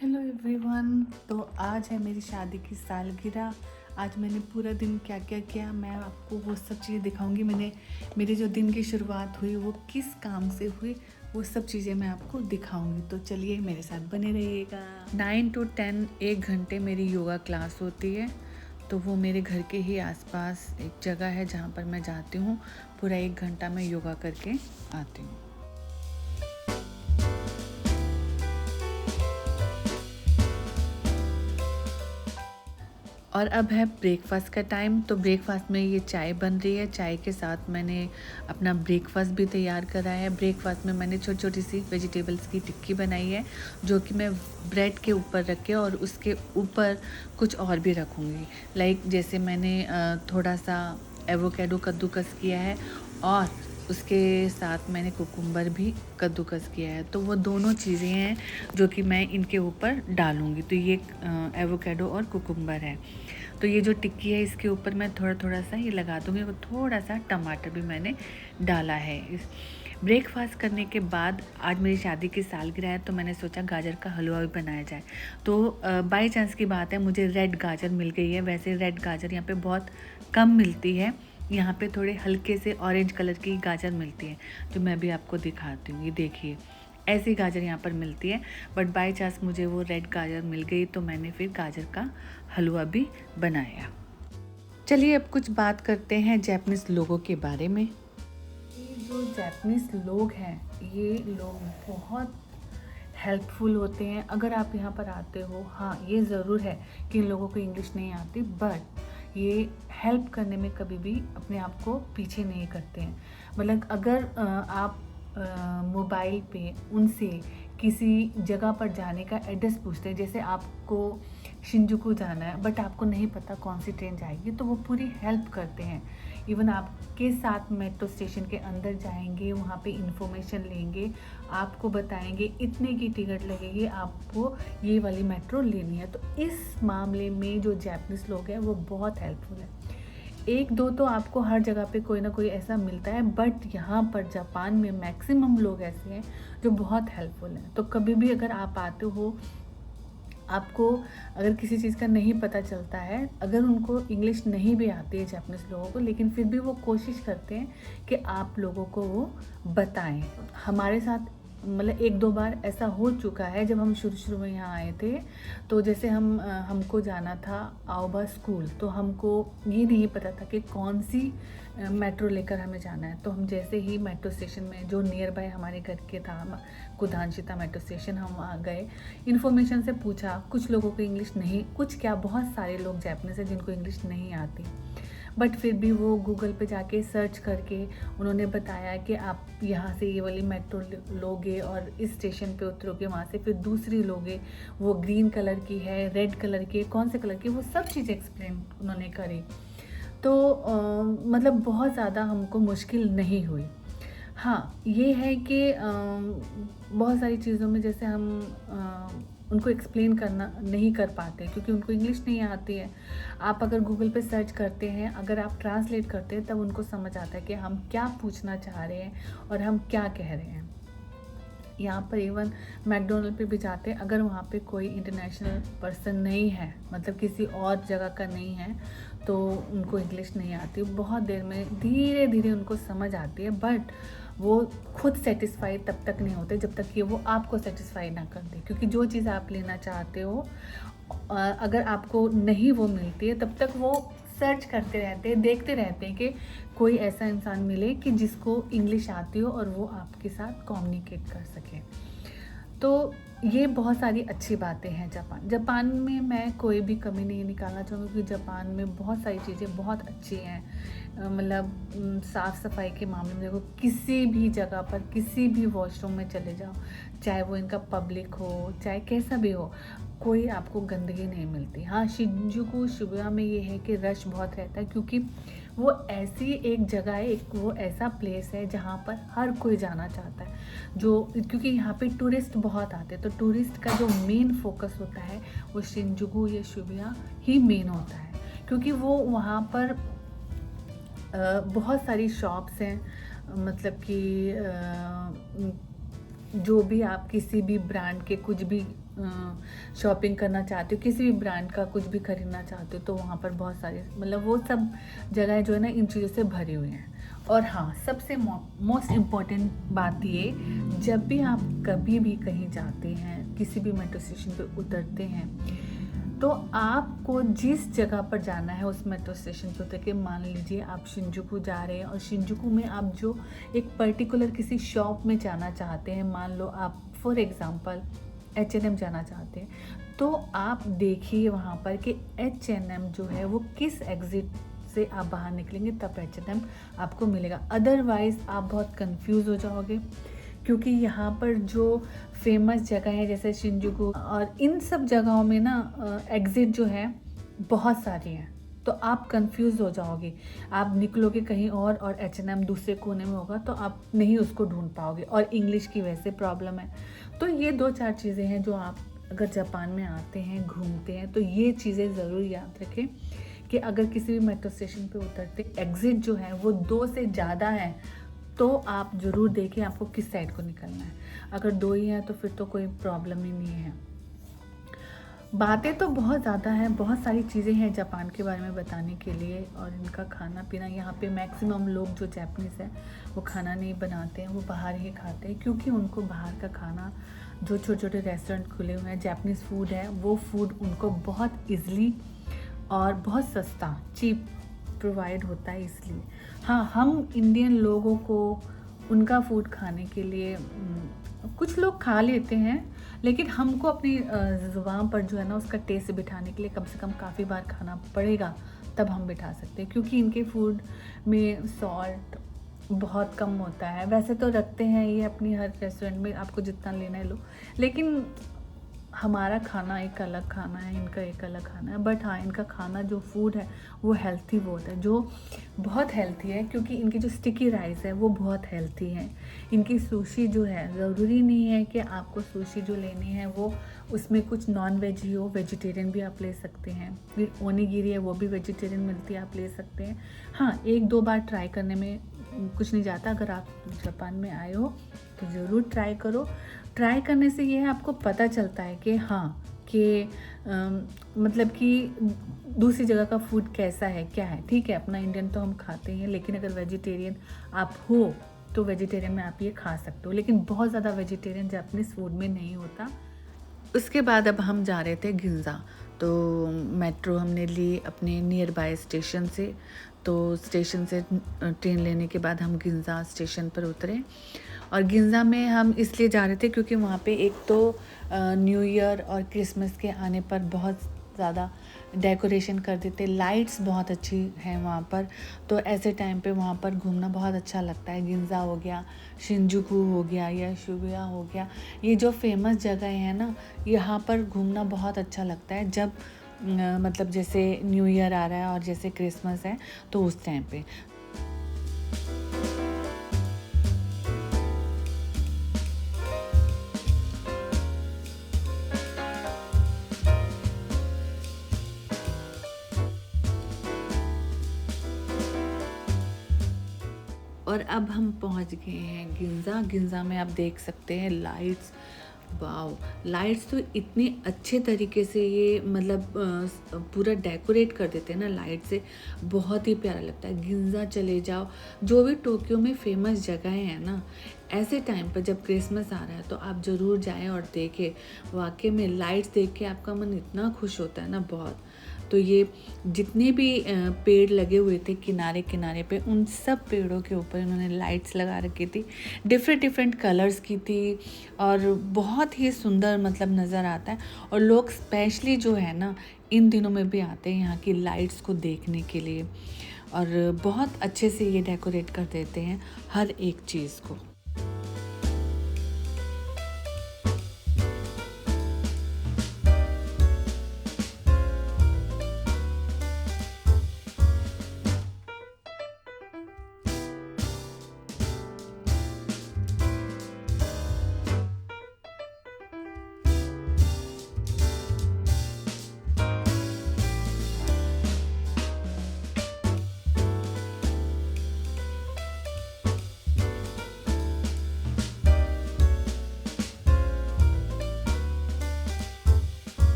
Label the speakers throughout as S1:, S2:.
S1: Hello everyone. तो आज है मेरी शादी की सालगिरह। आज मैंने पूरा दिन क्या क्या किया मैं आपको वो सब चीज़ें दिखाऊंगी। मेरे जो दिन की शुरुआत हुई वो किस काम से हुई वो सब चीज़ें मैं आपको दिखाऊंगी। तो चलिए मेरे साथ बने रहिएगा। 9 to 10 1 घंटे मेरी योगा क्लास होती है। तो वो मेरे घर के ही आसपास एक जगह है जहाँ पर मैं जाती हूँ। पूरा 1 घंटा मैं योगा करके आती हूँ। और अब है ब्रेकफास्ट का टाइम। तो ब्रेकफास्ट में ये चाय बन रही है। चाय के साथ मैंने अपना ब्रेकफास्ट भी तैयार करा है। ब्रेकफास्ट में मैंने छोटी छोटी सी वेजिटेबल्स की टिक्की बनाई है जो कि मैं ब्रेड के ऊपर रख के और उसके ऊपर कुछ और भी रखूँगी। लाइक जैसे मैंने थोड़ा सा एवोकेडो कद्दूकस किया है और उसके साथ मैंने कुकुम्बर भी कद्दूकस किया है। तो वो दोनों चीज़ें हैं जो कि मैं इनके ऊपर डालूँगी। तो ये एवोकेडो और कुकुम्बर है। तो ये जो टिक्की है इसके ऊपर मैं थोड़ा थोड़ा सा ये लगा दूँगी। और थोड़ा सा टमाटर भी मैंने डाला है। इस ब्रेकफास्ट करने के बाद आज मेरी शादी की सालगिरह है तो मैंने सोचा गाजर का हलवा भी बनाया जाए। तो बाई चांस की बात है मुझे रेड गाजर मिल गई है। वैसे रेड गाजर यहाँ पे बहुत कम मिलती है। यहाँ पे थोड़े हल्के से ऑरेंज कलर की गाजर मिलती है जो मैं भी आपको दिखाती हूँ। ये देखिए ऐसी गाजर यहाँ पर मिलती है। बट बाय चांस मुझे वो रेड गाजर मिल गई तो मैंने फिर गाजर का हलवा भी बनाया। चलिए अब कुछ बात करते हैं जापानीज़ लोगों के बारे में। ये जो जापानीज़ लोग हैं ये लोग बहुत हेल्पफुल होते हैं। अगर आप यहाँ पर आते हो, हाँ ये ज़रूर है कि इन लोगों को इंग्लिश नहीं आती, बट ये हेल्प करने में कभी भी अपने आप को पीछे नहीं करते हैं। मतलब अगर आप मोबाइल पे उनसे किसी जगह पर जाने का एड्रेस पूछते हैं, जैसे आपको शिंजुकू जाना है बट आपको नहीं पता कौन सी ट्रेन जाएगी, तो वो पूरी हेल्प करते हैं। इवन आपके साथ मेट्रो स्टेशन के अंदर जाएंगे, वहाँ पे इंफॉर्मेशन लेंगे, आपको बताएंगे इतने की टिकट लगेगी, आपको ये वाली मेट्रो लेनी है। तो इस मामले में जो जापानीज़ लोग हैं वो बहुत हेल्पफुल है। एक दो तो आपको हर जगह पे कोई ना कोई ऐसा मिलता है, बट यहाँ पर जापान में मैक्सिमम लोग ऐसे हैं जो बहुत हेल्पफुल हैं। तो कभी भी अगर आप आते हो, आपको अगर किसी चीज़ का नहीं पता चलता है, अगर उनको इंग्लिश नहीं भी आती है जापानीज़ लोगों को, लेकिन फिर भी वो कोशिश करते हैं कि आप लोगों को वो बताएं। हमारे साथ मतलब 1-2 बार ऐसा हो चुका है जब हम शुरू में यहाँ आए थे। तो जैसे हमको जाना था आओबा स्कूल, तो हमको ये नहीं पता था कि कौन सी मेट्रो लेकर हमें जाना है। तो हम जैसे ही मेट्रो स्टेशन में जो नियर बाय हमारे घर के था कुदानशिता मेट्रो स्टेशन, हम वहाँ गए, इन्फॉर्मेशन से पूछा। कुछ लोगों को इंग्लिश नहीं, कुछ क्या बहुत सारे लोग जापानीज़ हैं जिनको इंग्लिश नहीं आती, बट फिर भी वो गूगल पे जाके सर्च करके उन्होंने बताया कि आप यहाँ से ये वाली मेट्रो लोगे और इस स्टेशन पे उतरोगे, वहाँ से फिर दूसरी लोगे, वो ग्रीन कलर की है, रेड कलर की है, कौन से कलर की, वो सब चीज़ें एक्सप्लेन उन्होंने करी। तो मतलब बहुत ज़्यादा हमको मुश्किल नहीं हुई। हाँ ये है कि बहुत सारी चीज़ों में जैसे हम उनको एक्सप्लेन करना नहीं कर पाते क्योंकि उनको इंग्लिश नहीं आती है। आप अगर गूगल पे सर्च करते हैं, अगर आप ट्रांसलेट करते हैं, तब उनको समझ आता है कि हम क्या पूछना चाह रहे हैं और हम क्या कह रहे हैं। यहाँ पर इवन मैकडोनल्ड पे भी जाते हैं, अगर वहाँ पे कोई इंटरनेशनल पर्सन नहीं है, मतलब किसी और जगह का नहीं है, तो उनको इंग्लिश नहीं आती। बहुत देर में धीरे धीरे उनको समझ आती है, बट वो खुद सेटिस्फाई तब तक नहीं होते जब तक कि वो आपको सेटिस्फाई ना कर दे। क्योंकि जो चीज़ आप लेना चाहते हो अगर आपको नहीं वो मिलती है, तब तक वो सर्च करते रहते हैं, देखते रहते हैं कि कोई ऐसा इंसान मिले कि जिसको इंग्लिश आती हो और वो आपके साथ कम्युनिकेट कर सके। तो ये बहुत सारी अच्छी बातें हैं जापान में। मैं कोई भी कमी नहीं निकालना चाहूँगी क्योंकि जापान में बहुत सारी चीज़ें बहुत अच्छी हैं। मतलब साफ़ सफाई के मामले में देखो, किसी भी जगह पर किसी भी वॉशरूम में चले जाओ, चाहे वो इनका पब्लिक हो चाहे कैसा भी हो, कोई आपको गंदगी नहीं मिलती। हाँ शिंजुकू शिबुया में ये है कि रश बहुत रहता है क्योंकि वो ऐसी एक जगह है, एक वो ऐसा प्लेस है जहाँ पर हर कोई जाना चाहता है, जो क्योंकि यहाँ पे टूरिस्ट बहुत आते हैं। तो टूरिस्ट का जो मेन फोकस होता है वो शिंजुकू या शिबुया ही मेन होता है, क्योंकि वो वहाँ पर बहुत सारी शॉप्स हैं। मतलब कि जो भी आप किसी भी ब्रांड के कुछ भी शॉपिंग करना चाहते हो, किसी भी ब्रांड का कुछ भी खरीदना चाहते हो, तो वहाँ पर बहुत सारे मतलब वो सब जगह जो है ना इन चीज़ों से भरी हुई हैं। और हाँ, सबसे मोस्ट इम्पॉर्टेंट बात ये, जब भी आप कभी भी कहीं जाते हैं, किसी भी मेट्रो स्टेशन पे उतरते हैं, तो आपको जिस जगह पर जाना है उस मेट्रो स्टेशन पे उतर के, मान लीजिए आप शिंजुकू जा रहे हैं और शिंजुकू में आप जो एक पर्टिकुलर किसी शॉप में जाना चाहते हैं, मान लो आप फॉर एग्ज़ाम्पल H&M जाना चाहते हैं, तो आप देखिए वहाँ पर कि H&M जो है वो किस एग्ज़िट से आप बाहर निकलेंगे तब H&M आपको मिलेगा। अदरवाइज़ आप बहुत कंफ्यूज हो जाओगे, क्योंकि यहाँ पर जो फेमस जगह है जैसे शिंजुकू और इन सब जगहों में ना एग्ज़िट जो है बहुत सारी हैं, तो आप कंफ्यूज हो जाओगे। आप निकलोगे कहीं और H&M दूसरे कोने में होगा, तो आप नहीं उसको ढूंढ पाओगे, और इंग्लिश की वैसे प्रॉब्लम है। तो ये 2-4 चीज़ें हैं जो आप अगर जापान में आते हैं, घूमते हैं, तो ये चीज़ें ज़रूर याद रखें कि अगर किसी भी मेट्रो स्टेशन पे उतरते एग्ज़िट जो है वो 2 से ज़्यादा है, तो आप ज़रूर देखें आपको किस साइड को निकलना है। अगर 2 ही हैं तो फिर तो कोई प्रॉब्लम ही नहीं है। बातें तो बहुत ज़्यादा हैं, बहुत सारी चीज़ें हैं जापान के बारे में बताने के लिए, और इनका खाना पीना, यहाँ पे मैक्सिमम लोग जो जापानीज़ हैं वो खाना नहीं बनाते हैं, वो बाहर ही खाते हैं, क्योंकि उनको बाहर का खाना, जो छोटे छोटे रेस्टोरेंट खुले हुए हैं, जापानीज़ फूड है, वो फूड उनको बहुत ईज़िली और बहुत सस्ता चीप प्रोवाइड होता है, इसलिए। हाँ, हम इंडियन लोगों को उनका फूड खाने के लिए कुछ लोग खा लेते हैं, लेकिन हमको अपनी ज़ुबान पर जो है ना उसका टेस्ट बिठाने के लिए कम से कम काफ़ी बार खाना पड़ेगा, तब हम बिठा सकते हैं, क्योंकि इनके फूड में सॉल्ट बहुत कम होता है। वैसे तो रखते हैं ये अपनी हर रेस्टोरेंट में, आपको जितना लेना है लो, लेकिन हमारा खाना एक अलग खाना है, इनका एक अलग खाना है। बट हाँ, इनका खाना जो फूड है वो हेल्थी बहुत है, जो बहुत हेल्थी है, क्योंकि इनकी जो स्टिकी राइस है वो बहुत हेल्थी है। इनकी सुशी जो है, ज़रूरी नहीं है कि आपको सुशी जो लेनी है वो उसमें कुछ नॉन वेज ही हो, वेजिटेरियन भी आप ले सकते हैं। फिर ओनीगिरी है, वो भी वेजिटेरियन मिलती है, आप ले सकते हैं। हाँ, 1-2 बार ट्राई करने में कुछ नहीं जाता। अगर आप जापान में आए हो तो ज़रूर ट्राई करो। ट्राई करने से ये है, आपको पता चलता है कि हाँ, कि मतलब कि दूसरी जगह का फूड कैसा है, क्या है। ठीक है, अपना इंडियन तो हम खाते हैं, लेकिन अगर वेजिटेरियन आप हो तो वेजिटेरियन में आप ये खा सकते हो, लेकिन बहुत ज़्यादा वेजिटेरियन जापानीज़ फूड में नहीं होता। उसके बाद अब हम जा रहे थे गिंजा, तो मेट्रो हमने ली अपने नियर बाय स्टेशन से। तो स्टेशन से ट्रेन लेने के बाद हम गिंजा स्टेशन पर उतरे, और गिंजा में हम इसलिए जा रहे थे क्योंकि वहाँ पे एक तो न्यू ईयर और क्रिसमस के आने पर बहुत ज़्यादा डेकोरेशन कर देते, लाइट्स बहुत अच्छी हैं वहाँ पर, तो ऐसे टाइम पे वहाँ पर घूमना बहुत अच्छा लगता है। गिंजा हो गया, शिंजुकू हो गया या शिबुया हो गया, ये जो फेमस जगह है ना, यहाँ पर घूमना बहुत अच्छा लगता है। जब मतलब जैसे न्यू ईयर आ रहा है और जैसे क्रिसमस है, तो उस टाइम पे। और अब हम पहुंच गए हैं गिंजा। गिंजा में आप देख सकते हैं लाइट्स, वाओ, लाइट्स तो इतने अच्छे तरीके से ये मतलब पूरा डेकोरेट कर देते हैं ना लाइट से, बहुत ही प्यारा लगता है। गिंजा चले जाओ, जो भी टोक्यो में फेमस जगहें हैं ना, ऐसे टाइम पर जब क्रिसमस आ रहा है तो आप ज़रूर जाएं और देखें। वाकई में लाइट्स देख के आपका मन इतना खुश होता है ना, बहुत। तो ये जितने भी पेड़ लगे हुए थे किनारे किनारे पे, उन सब पेड़ों के ऊपर इन्होंने लाइट्स लगा रखी थी, डिफरेंट डिफरेंट कलर्स की थी, और बहुत ही सुंदर मतलब नज़र आता है। और लोग स्पेशली जो है ना इन दिनों में भी आते हैं यहाँ की लाइट्स को देखने के लिए, और बहुत अच्छे से ये डेकोरेट कर देते हैं हर एक चीज़ को।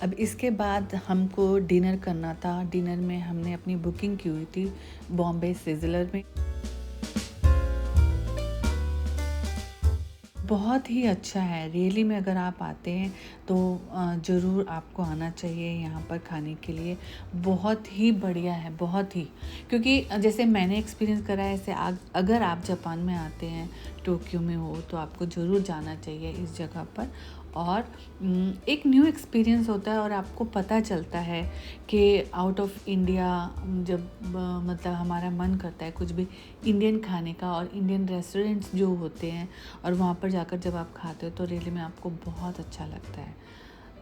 S1: अब इसके बाद हमको डिनर करना था। डिनर में हमने अपनी बुकिंग की हुई थी बॉम्बे सिज़लर में। बहुत ही अच्छा है, रियली में अगर आप आते हैं तो ज़रूर आपको आना चाहिए यहाँ पर खाने के लिए। बहुत ही बढ़िया है, बहुत ही, क्योंकि जैसे मैंने एक्सपीरियंस करा है, ऐसे अगर आप जापान में आते हैं, टोक्यो में हो, तो आपको ज़रूर जाना चाहिए इस जगह पर। और एक न्यू एक्सपीरियंस होता है और आपको पता चलता है कि आउट ऑफ इंडिया जब मतलब हमारा मन करता है कुछ भी इंडियन खाने का, और इंडियन रेस्टोरेंट्स जो होते हैं और वहाँ पर जाकर जब आप खाते हो तो रियली में आपको बहुत अच्छा लगता है।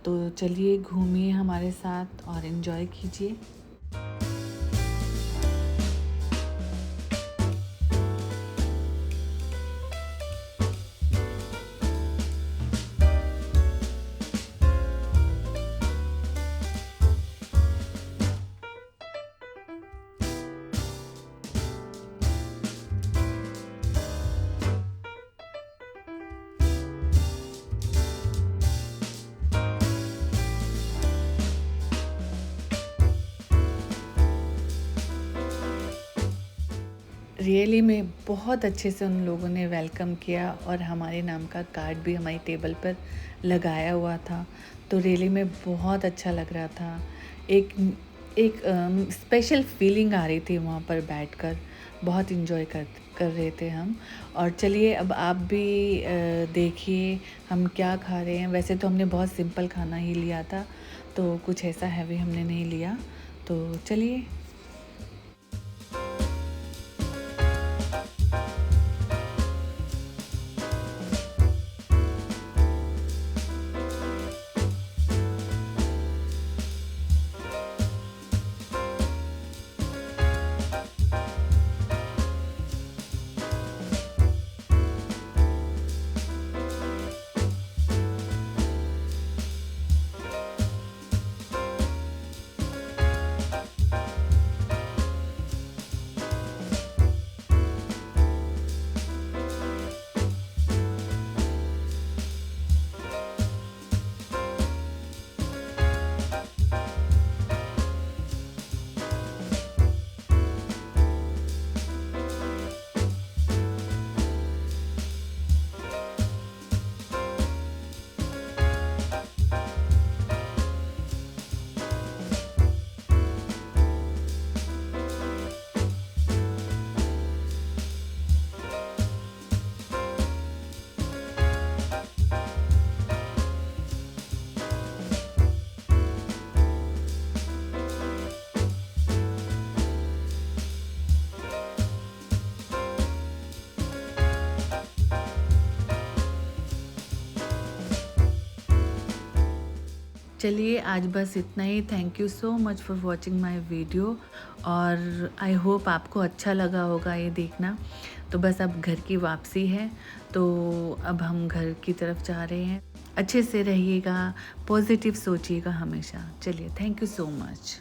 S1: तो चलिए घूमिए हमारे साथ और इन्जॉय कीजिए। रियली में बहुत अच्छे से उन लोगों ने वेलकम किया और हमारे नाम का कार्ड भी हमारी टेबल पर लगाया हुआ था। तो रियली में बहुत अच्छा लग रहा था। एक एक स्पेशल फीलिंग आ रही थी वहाँ पर बैठकर। बहुत इन्जॉय कर रहे थे हम। और चलिए अब आप भी देखिए हम क्या खा रहे हैं। वैसे तो हमने बहुत सिंपल खाना ही लिया था, तो कुछ ऐसा हैवी हमने नहीं लिया। तो चलिए। चलिए आज बस इतना ही। Thank you so much for watching my video, और आई होप आपको अच्छा लगा होगा ये देखना। तो बस अब घर की वापसी है, तो अब हम घर की तरफ जा रहे हैं। अच्छे से रहिएगा, पॉजिटिव सोचिएगा हमेशा। चलिए, थैंक यू सो मच।